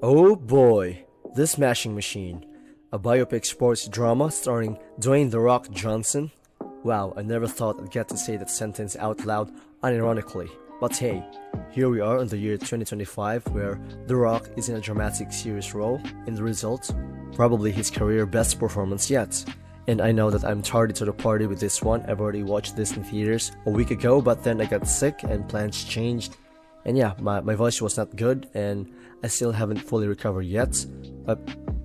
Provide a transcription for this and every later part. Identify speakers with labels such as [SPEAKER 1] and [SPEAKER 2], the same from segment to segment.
[SPEAKER 1] Oh boy, The Smashing Machine, a biopic sports drama starring Dwayne "The Rock" Johnson. Wow, I never thought I'd get to say that sentence out loud unironically. But hey, here we are in the year 2025 where The Rock is in a dramatic serious role, and the result, probably his career best performance yet. And I know that I'm tardy to the party with this one. I've already watched this in theaters a week ago, but then I got sick and plans changed. And yeah, my voice was not good and I still haven't fully recovered yet. But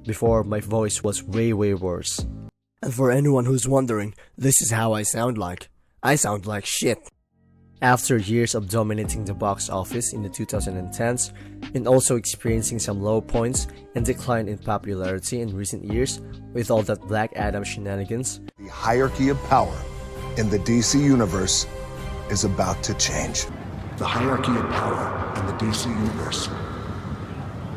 [SPEAKER 1] before, my voice was way worse. And for anyone who's wondering, this is how I sound like. I sound like shit. After years of dominating the box office in the 2010s and also experiencing some low points and decline in popularity in recent years with all that Black Adam shenanigans,
[SPEAKER 2] the hierarchy of power in the DC universe is about to change.
[SPEAKER 3] The hierarchy of power in the DC universe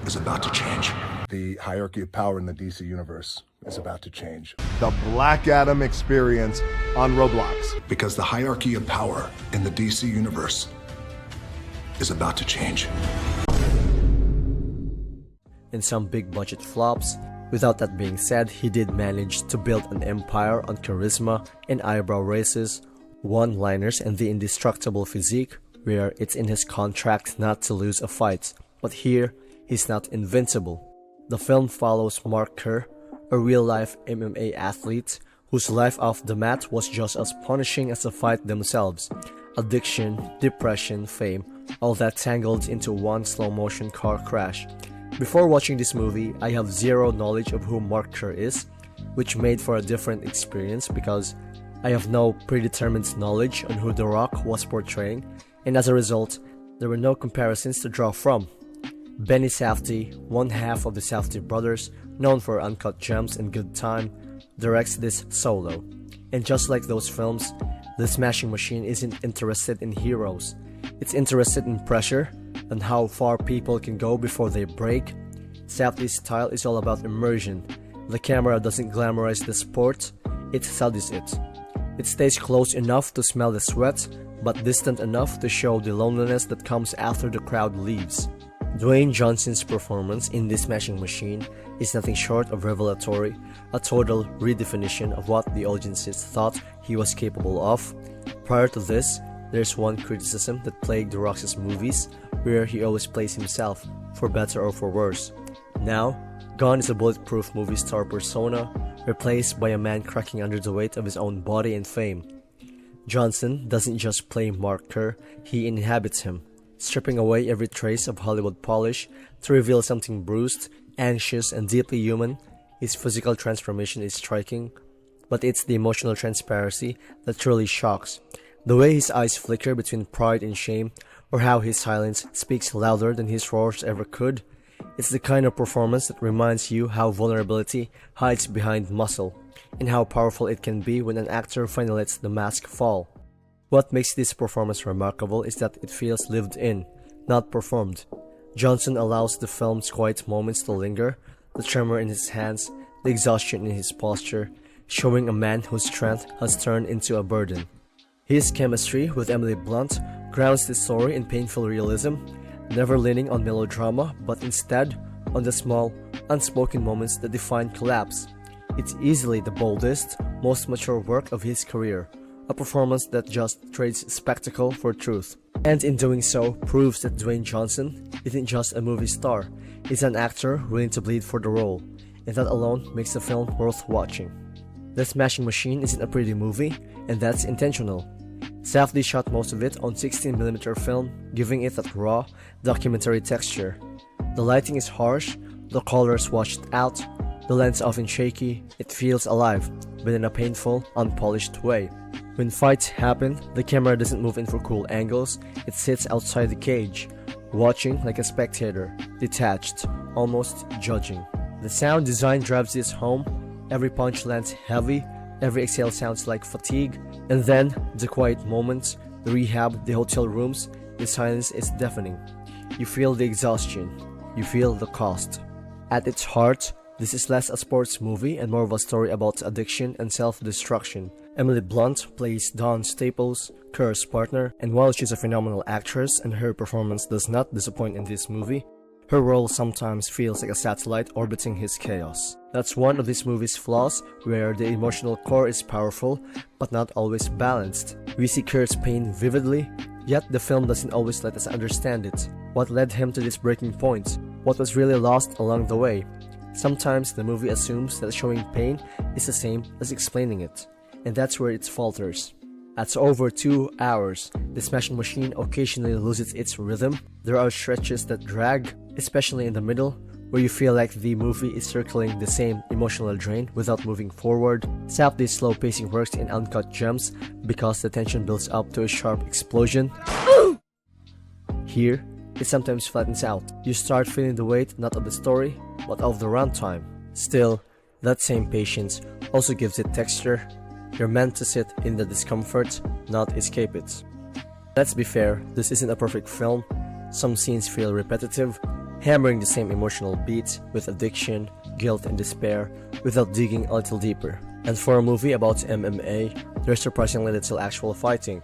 [SPEAKER 3] is about to change.
[SPEAKER 2] The hierarchy of power in the DC universe is about to change. The Black Adam experience on Roblox.
[SPEAKER 3] Because the hierarchy of power in the DC universe is about to change.
[SPEAKER 1] In some big budget flops, without that being said, he did manage to build an empire on charisma and eyebrow raises, one-liners and the indestructible physique, where it's in his contract not to lose a fight, but here, he's not invincible. The film follows Mark Kerr, a real-life MMA athlete whose life off the mat was just as punishing as the fight themselves. Addiction, depression, fame, all that tangled into one slow-motion car crash. Before watching this movie, I have zero knowledge of who Mark Kerr is, which made for a different experience because I have no predetermined knowledge on who The Rock was portraying, and as a result, there were no comparisons to draw from. Benny Safdie, one half of the Safdie brothers, known for Uncut Gems and Good Time, directs this solo. And just like those films, The Smashing Machine isn't interested in heroes. It's interested in pressure and how far people can go before they break. Safdie's style is all about immersion. The camera doesn't glamorize the sport, it studies it. It stays close enough to smell the sweat, but distant enough to show the loneliness that comes after the crowd leaves. Dwayne Johnson's performance in The Smashing Machine is nothing short of revelatory, a total redefinition of what the audiences thought he was capable of. Prior to this, there's one criticism that plagued The Rock's movies, where he always plays himself, for better or for worse. Now, gone is a bulletproof movie star persona, replaced by a man cracking under the weight of his own body and fame. Johnson doesn't just play Mark Kerr, he inhabits him, stripping away every trace of Hollywood polish to reveal something bruised, anxious, and deeply human. His physical transformation is striking, but it's the emotional transparency that truly shocks. The way his eyes flicker between pride and shame, or how his silence speaks louder than his roars ever could. It's the kind of performance that reminds you how vulnerability hides behind muscle, and how powerful it can be when an actor finally lets the mask fall. What makes this performance remarkable is that it feels lived in, not performed. Johnson allows the film's quiet moments to linger, the tremor in his hands, the exhaustion in his posture, showing a man whose strength has turned into a burden. His chemistry with Emily Blunt grounds the story in painful realism, never leaning on melodrama, but instead on the small, unspoken moments that define collapse. It's easily the boldest, most mature work of his career, a performance that just trades spectacle for truth. And in doing so, proves that Dwayne Johnson isn't just a movie star, he's an actor willing to bleed for the role, and that alone makes the film worth watching. The Smashing Machine isn't a pretty movie, and that's intentional. Safdie shot most of it on 16mm film, giving it that raw, documentary texture. The lighting is harsh, the colors washed out, the lens often shaky, it feels alive, but in a painful, unpolished way. When fights happen, the camera doesn't move in for cool angles, it sits outside the cage, watching like a spectator, detached, almost judging. The sound design drives this home, every punch lands heavy, every exhale sounds like fatigue, and then, the quiet moments, the rehab, the hotel rooms, the silence is deafening. You feel the exhaustion, you feel the cost. At its heart, this is less a sports movie and more of a story about addiction and self-destruction. Emily Blunt plays Dawn Staples, Kerr's partner, and while she's a phenomenal actress and her performance does not disappoint in this movie, Her role sometimes feels like a satellite orbiting his chaos. That's one of this movie's flaws, where the emotional core is powerful, but not always balanced. We see Kerr's pain vividly, yet the film doesn't always let us understand it. What led him to this breaking point? What was really lost along the way? Sometimes the movie assumes that showing pain is the same as explaining it, and that's where it falters. At over 2 hours, the Smashing Machine occasionally loses its rhythm. There are stretches that drag, especially in the middle, where you feel like the movie is circling the same emotional drain without moving forward. Safdie's slow pacing works in uncut gems because the tension builds up to a sharp explosion. Here, it sometimes flattens out. You start feeling the weight not of the story, but of the runtime. Still, that same patience also gives it texture. You're meant to sit in the discomfort, not escape it. Let's be fair, this isn't a perfect film. Some scenes feel repetitive, hammering the same emotional beats with addiction, guilt, and despair without digging a little deeper. And for a movie about MMA, there's surprisingly little actual fighting,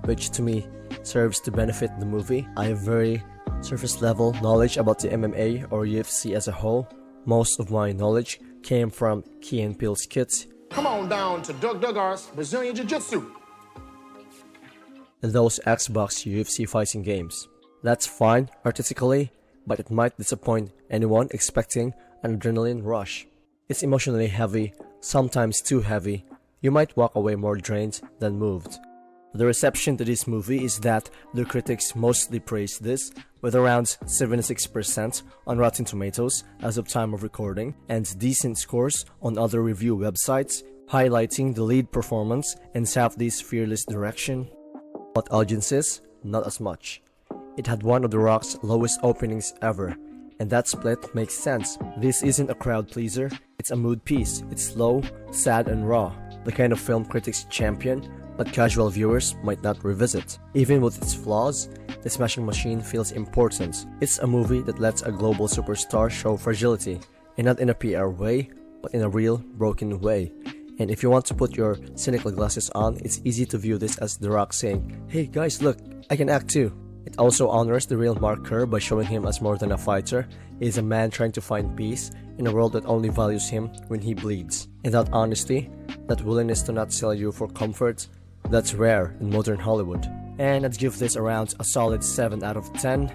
[SPEAKER 1] which to me serves to benefit the movie. I have very surface level knowledge about the MMA or UFC as a whole. Most of my knowledge came from Key and Peele's kits.
[SPEAKER 4] Come on down to Doug Duggar's Brazilian Jiu-Jitsu.
[SPEAKER 1] And those Xbox UFC fighting games. That's fine artistically, but it might disappoint anyone expecting an adrenaline rush. It's emotionally heavy, sometimes too heavy. You might walk away more drained than moved. The reception to this movie is that the critics mostly praise this, with around 76% on Rotten Tomatoes as of time of recording, and decent scores on other review websites, highlighting the lead performance and Safdie's fearless direction. But audiences, not as much. It had one of The Rock's lowest openings ever, and that split makes sense. This isn't a crowd pleaser, it's a mood piece. It's slow, sad, and raw, the kind of film critics champion, but casual viewers might not revisit. Even with its flaws, The Smashing Machine feels important. It's a movie that lets a global superstar show fragility, and not in a PR way, but in a real, broken way. And if you want to put your cynical glasses on, it's easy to view this as The Rock saying, "Hey guys, look, I can act too." It also honors the real Mark Kerr by showing him as more than a fighter. He is a man trying to find peace in a world that only values him when he bleeds. And that honesty, that willingness to not sell you for comfort, that's rare in modern Hollywood. And I'd give this around a solid 7 out of 10.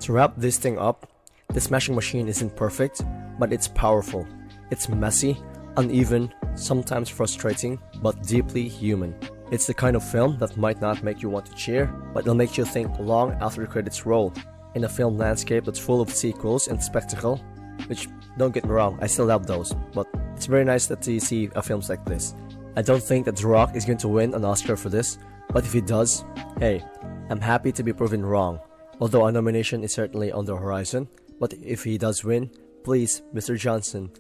[SPEAKER 1] To wrap this thing up, The Smashing Machine isn't perfect, but it's powerful. It's messy, uneven, sometimes frustrating, but deeply human. It's the kind of film that might not make you want to cheer, but it'll make you think long after the credits roll. In a film landscape that's full of sequels and spectacle, which, don't get me wrong, I still love those, but it's very nice that you see films like this. I don't think that The Rock is going to win an Oscar for this, but if he does, hey, I'm happy to be proven wrong. Although a nomination is certainly on the horizon, but if he does win, please, Mr. Johnson,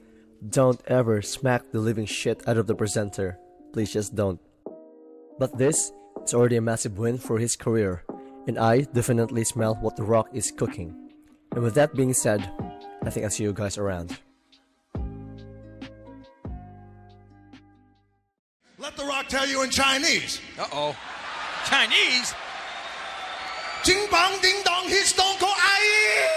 [SPEAKER 1] don't ever smack the living shit out of the presenter. Please just don't. But this is already a massive win for his career, and I definitely smell what The Rock is cooking. And with that being said, I think I'll see you guys around.
[SPEAKER 3] Let The Rock tell you in Chinese.
[SPEAKER 5] Uh-oh. Chinese?
[SPEAKER 3] Jing bang ding dong, he's stone cold. Aye!